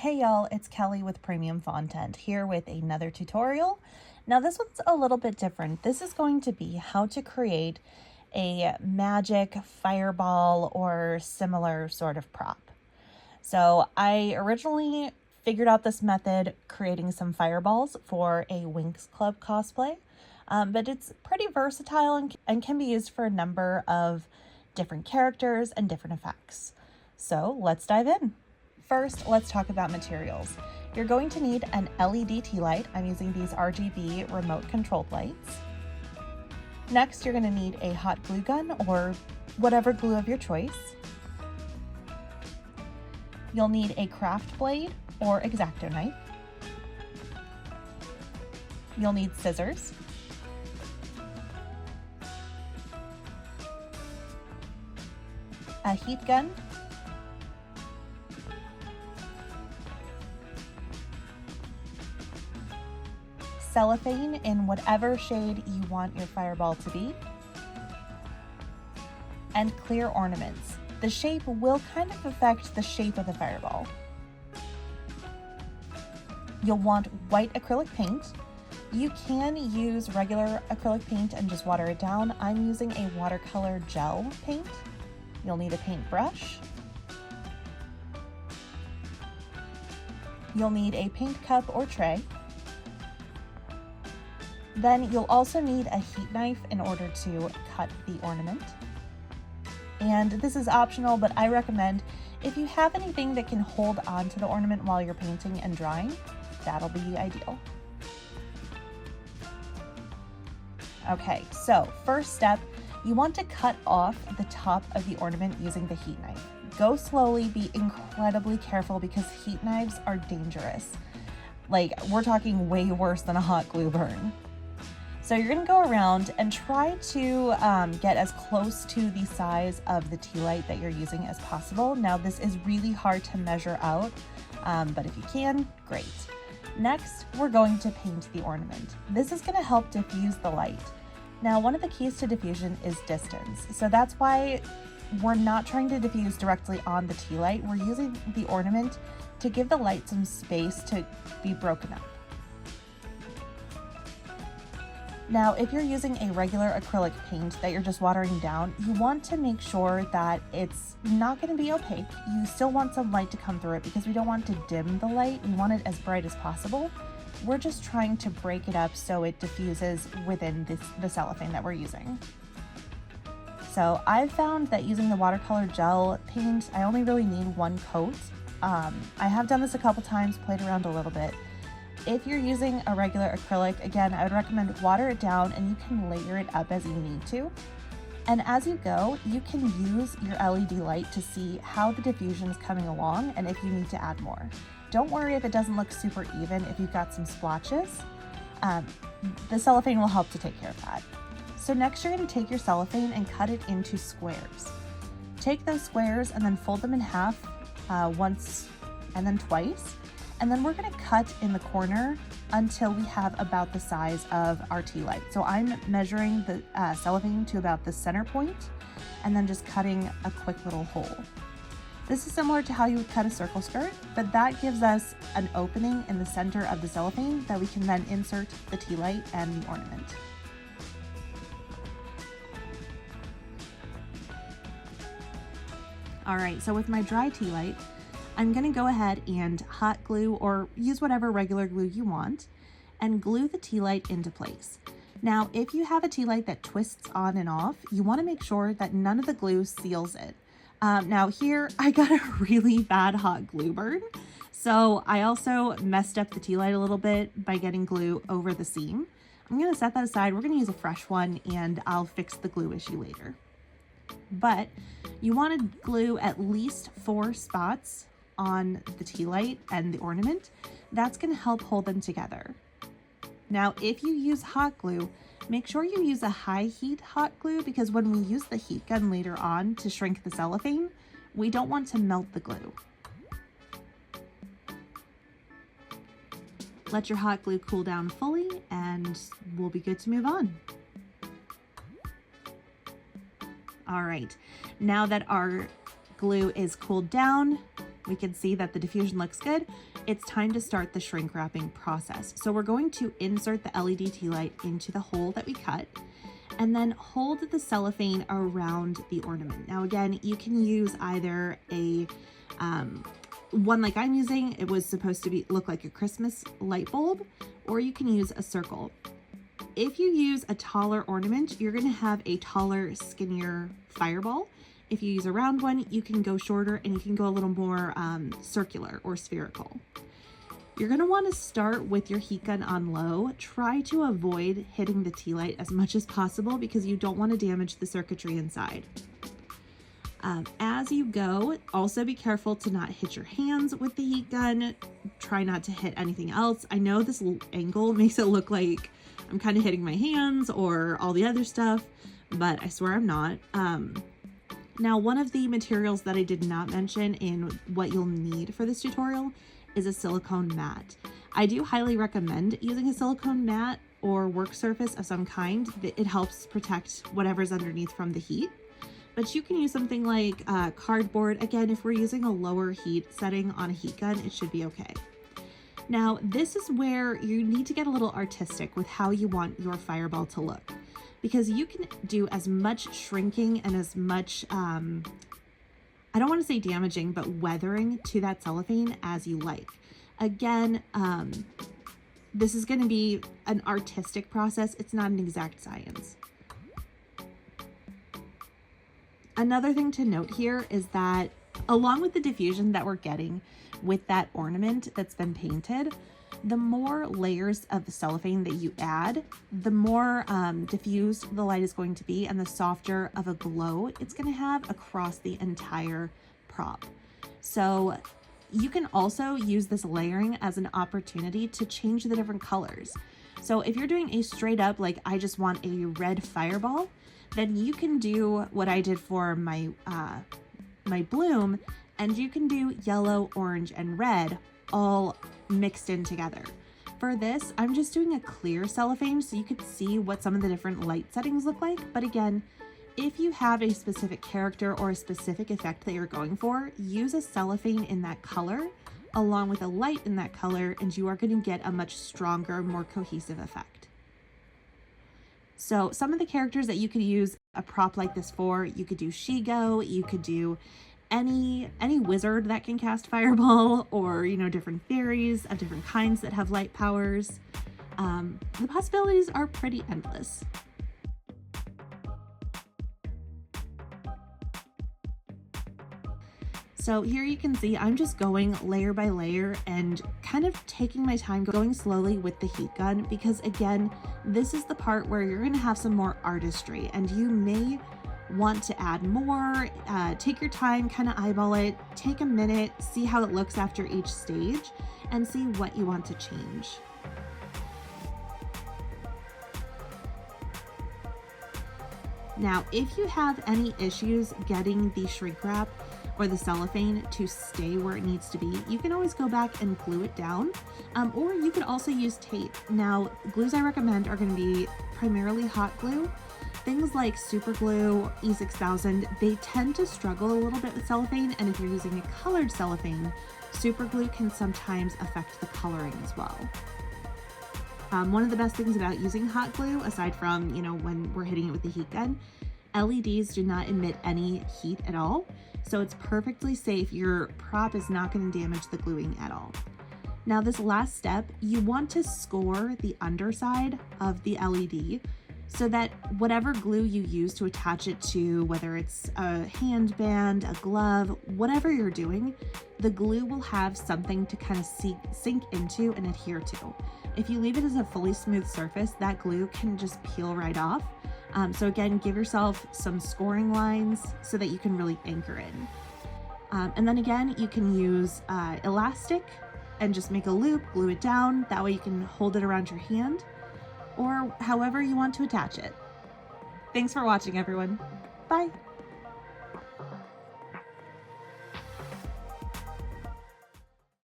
Hey y'all, it's Kelly with Premium Fondant here with another tutorial. Now this one's a little bit different. This is going to be how to create a magic fireball or similar sort of prop. So I originally figured out this method creating some fireballs for a Winx Club cosplay, but it's pretty versatile and can be used for a number of different characters and different effects. So let's dive in. First, let's talk about materials. You're going to need an LED tea light. I'm using these RGB remote controlled lights. Next, you're going to need a hot glue gun or whatever glue of your choice. You'll need a craft blade or X-Acto knife. You'll need scissors. A heat gun. Cellophane in whatever shade you want your fireball to be, and clear ornaments. The shape will kind of affect the shape of the fireball. You'll want white acrylic paint. You can use regular acrylic paint and just water it down. I'm using a watercolor gel paint. You'll need a paintbrush. You'll need a paint cup or tray. Then you'll also need a heat knife in order to cut the ornament. And this is optional, but I recommend if you have anything that can hold on to the ornament while you're painting and drawing, that'll be ideal. Okay, so first step, you want to cut off the top of the ornament using the heat knife. Go slowly, be incredibly careful because heat knives are dangerous. Like, we're talking way worse than a hot glue burn. So you're going to go around and try to get as close to the size of the tea light that you're using as possible. Now this is really hard to measure out, but if you can, great. Next, we're going to paint the ornament. This is going to help diffuse the light. Now one of the keys to diffusion is distance. So that's why we're not trying to diffuse directly on the tea light. We're using the ornament to give the light some space to be broken up. Now, if you're using a regular acrylic paint that you're just watering down, you want to make sure that it's not going to be opaque. You still want some light to come through it because we don't want to dim the light. We want it as bright as possible. We're just trying to break it up so it diffuses within the cellophane that we're using. So I've found that using the watercolor gel paint, I only really need one coat. I have done this a couple times, played around a little bit. If you're using a regular acrylic, again, I would recommend water it down and you can layer it up as you need to. And as you go, you can use your LED light to see how the diffusion is coming along and if you need to add more. Don't worry if it doesn't look super even if you've got some splotches. The cellophane will help to take care of that. So next you're going to take your cellophane and cut it into squares. Take those squares and then fold them in half once and then twice. And then we're going to cut in the corner until we have about the size of our tea light. So I'm measuring the cellophane to about the center point and then just cutting a quick little hole. This is similar to how you would cut a circle skirt, but that gives us an opening in the center of the cellophane that we can then insert the tea light and the ornament. All right, so with my dry tea light, I'm going to go ahead and hot glue or use whatever regular glue you want and glue the tea light into place. Now, if you have a tea light that twists on and off, you want to make sure that none of the glue seals it. Now here, I got a really bad hot glue burn. So I also messed up the tea light a little bit by getting glue over the seam. I'm going to set that aside. We're going to use a fresh one and I'll fix the glue issue later. But you want to glue at least 4 spots on the tea light and the ornament. That's going to help hold them together. Now, if you use hot glue, make sure you use a high heat hot glue because when we use the heat gun later on to shrink the cellophane, we don't want to melt the glue. Let your hot glue cool down fully and we'll be good to move on. All right, now that our glue is cooled down, we can see that the diffusion looks good. It's time to start the shrink wrapping process. So we're going to insert the LED tea light into the hole that we cut, and then hold the cellophane around the ornament. Now again, you can use either a one like I'm using. It was supposed to look like a Christmas light bulb, or you can use a circle. If you use a taller ornament, you're going to have a taller, skinnier fireball. If you use a round one, you can go shorter and you can go a little more circular or spherical. You're going to want to start with your heat gun on low. Try to avoid hitting the tea light as much as possible because you don't want to damage the circuitry inside. As you go, also be careful to not hit your hands with the heat gun. Try not to hit anything else. I know this angle makes it look like I'm kind of hitting my hands or all the other stuff, but I swear I'm not. Now, one of the materials that I did not mention in what you'll need for this tutorial is a silicone mat. I do highly recommend using a silicone mat or work surface of some kind. It helps protect whatever's underneath from the heat. But you can use something like cardboard. Again, if we're using a lower heat setting on a heat gun, it should be okay. Now, this is where you need to get a little artistic with how you want your fireball to look, because you can do as much shrinking and as much, I don't want to say damaging, but weathering to that cellophane as you like. Again, this is going to be an artistic process. It's not an exact science. Another thing to note here is that along with the diffusion that we're getting with that ornament that's been painted, the more layers of the cellophane that you add, the more diffused the light is going to be and the softer of a glow it's going to have across the entire prop. So you can also use this layering as an opportunity to change the different colors. So if you're doing a straight up, like I just want a red fireball, then you can do what I did for my my bloom, and you can do yellow, orange, and red all mixed in together. For this, I'm just doing a clear cellophane so you could see what some of the different light settings look like. But again, if you have a specific character or a specific effect that you're going for, use a cellophane in that color along with a light in that color, and you are going to get a much stronger, more cohesive effect. So some of the characters that you could use a prop like this for, you could do Shigo, you could do any wizard that can cast fireball, or, you know, different fairies of different kinds that have light powers. The possibilities are pretty endless. So here you can see I'm just going layer by layer and kind of taking my time, going slowly with the heat gun, because again, this is the part where you're going to have some more artistry and you may want to add more. Take your time, kind of eyeball it, take a minute, see how it looks after each stage and see what you want to change. Now, if you have any issues getting the shrink wrap or the cellophane to stay where it needs to be, you can always go back and glue it down, or you could also use tape. Now, glues I recommend are going to be primarily hot glue. Things like super glue, E6000, they tend to struggle a little bit with cellophane, and if you're using a colored cellophane, super glue can sometimes affect the coloring as well. One of the best things about using hot glue, aside from, you know, when we're hitting it with the heat gun, LEDs do not emit any heat at all. So it's perfectly safe. Your prop is not going to damage the gluing at all. Now, this last step, you want to score the underside of the LED so that whatever glue you use to attach it to, whether it's a handband, a glove, whatever you're doing, the glue will have something to kind of sink into and adhere to. If you leave it as a fully smooth surface, that glue can just peel right off. So again, give yourself some scoring lines so that you can really anchor in. And then again, you can use elastic and just make a loop, glue it down. That way you can hold it around your hand or however you want to attach it. Thanks for watching, everyone. Bye.